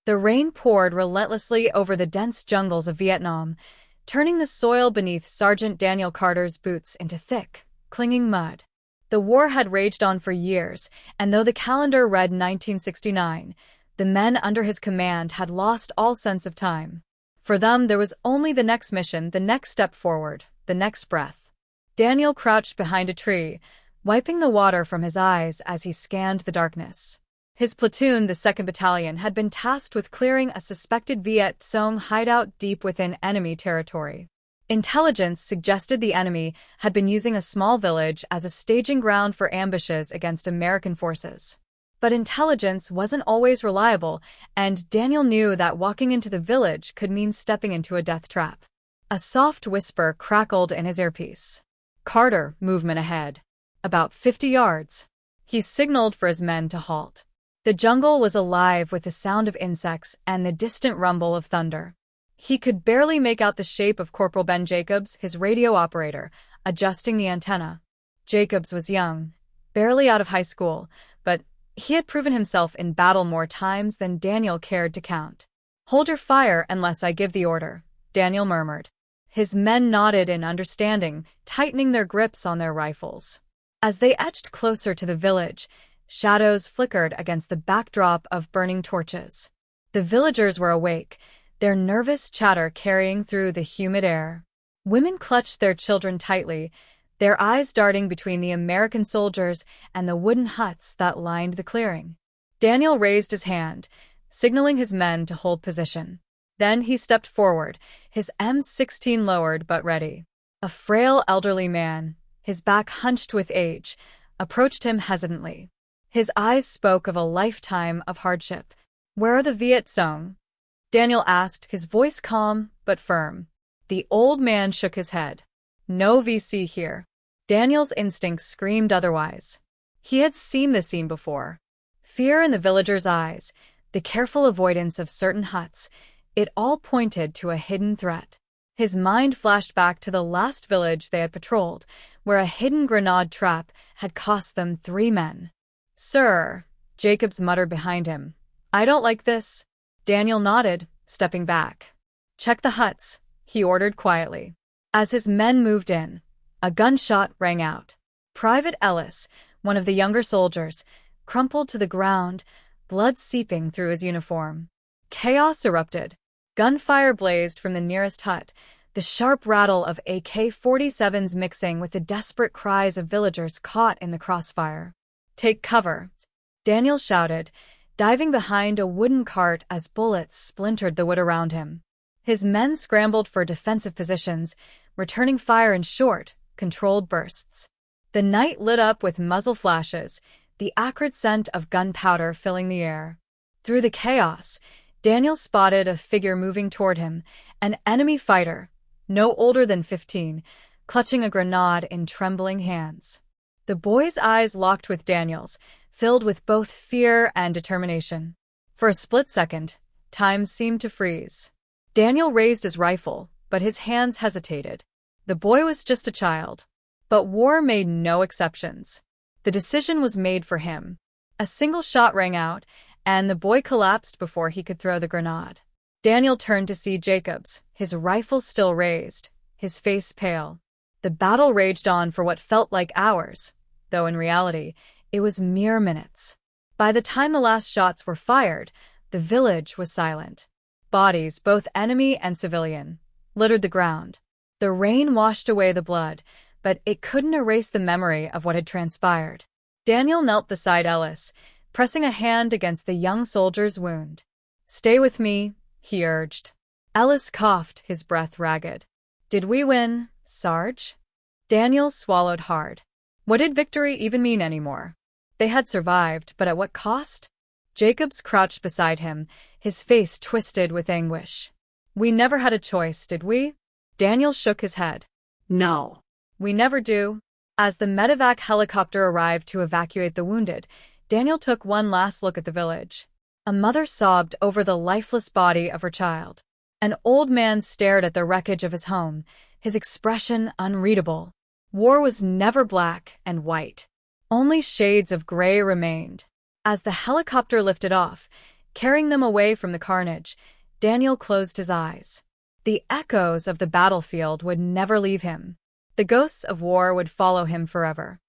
The rain poured relentlessly over the dense jungles of Vietnam, turning the soil beneath Sergeant Daniel Carter's boots into thick, clinging mud. The war had raged on for years, and though the calendar read 1969, the men under his command had lost all sense of time. For them, there was only the next mission, the next step forward, the next breath. Daniel crouched behind a tree, wiping the water from his eyes as he scanned the darkness. His platoon, the 2nd Battalion, had been tasked with clearing a suspected Viet Cong hideout deep within enemy territory. Intelligence suggested the enemy had been using a small village as a staging ground for ambushes against American forces. But intelligence wasn't always reliable, and Daniel knew that walking into the village could mean stepping into a death trap. A soft whisper crackled in his earpiece. "Carter, movement ahead. About 50 yards." He signaled for his men to halt. The jungle was alive with the sound of insects and the distant rumble of thunder. He could barely make out the shape of Corporal Ben Jacobs, his radio operator, adjusting the antenna. Jacobs was young, barely out of high school, but he had proven himself in battle more times than Daniel cared to count. "Hold your fire unless I give the order," Daniel murmured. His men nodded in understanding, tightening their grips on their rifles. As they edged closer to the village, shadows flickered against the backdrop of burning torches. The villagers were awake, their nervous chatter carrying through the humid air. Women clutched their children tightly, their eyes darting between the American soldiers and the wooden huts that lined the clearing. Daniel raised his hand, signaling his men to hold position. Then he stepped forward, his M16 lowered but ready. A frail elderly man, his back hunched with age, approached him hesitantly. His eyes spoke of a lifetime of hardship. "Where are the Viet Cong?" Daniel asked, his voice calm but firm. The old man shook his head. "No VC here." Daniel's instincts screamed otherwise. He had seen this scene before. Fear in the villagers' eyes, the careful avoidance of certain huts, it all pointed to a hidden threat. His mind flashed back to the last village they had patrolled, where a hidden grenade trap had cost them 3 men. "Sir," Jacobs muttered behind him. "I don't like this." Daniel nodded, stepping back. "Check the huts," he ordered quietly. As his men moved in, a gunshot rang out. Private Ellis, one of the younger soldiers, crumpled to the ground, blood seeping through his uniform. Chaos erupted. Gunfire blazed from the nearest hut, the sharp rattle of AK-47s mixing with the desperate cries of villagers caught in the crossfire. "Take cover," Daniel shouted, diving behind a wooden cart as bullets splintered the wood around him. His men scrambled for defensive positions, returning fire in short, controlled bursts. The night lit up with muzzle flashes, the acrid scent of gunpowder filling the air. Through the chaos, Daniel spotted a figure moving toward him, an enemy fighter, no older than 15, clutching a grenade in trembling hands. The boy's eyes locked with Daniel's, filled with both fear and determination. For a split second, time seemed to freeze. Daniel raised his rifle, but his hands hesitated. The boy was just a child. But war made no exceptions. The decision was made for him. A single shot rang out, and the boy collapsed before he could throw the grenade. Daniel turned to see Jacobs, his rifle still raised, his face pale. The battle raged on for what felt like hours, though in reality, it was mere minutes. By the time the last shots were fired, the village was silent. Bodies, both enemy and civilian, littered the ground. The rain washed away the blood, but it couldn't erase the memory of what had transpired. Daniel knelt beside Ellis, pressing a hand against the young soldier's wound. "Stay with me," he urged. Ellis coughed, his breath ragged. "Did we win, Sarge?" Daniel swallowed hard. What did victory even mean anymore? They had survived, but at what cost? Jacobs crouched beside him, his face twisted with anguish. "We never had a choice, did we?" Daniel shook his head. "No. "We never do." As the medevac helicopter arrived to evacuate the wounded, Daniel took one last look at the village. A mother sobbed over the lifeless body of her child. An old man stared at the wreckage of his home, his expression unreadable. War was never black and white. Only shades of gray remained. As the helicopter lifted off, Carrying them away from the carnage, Daniel closed his eyes. The echoes of the battlefield would never leave him. The ghosts of war would follow him forever.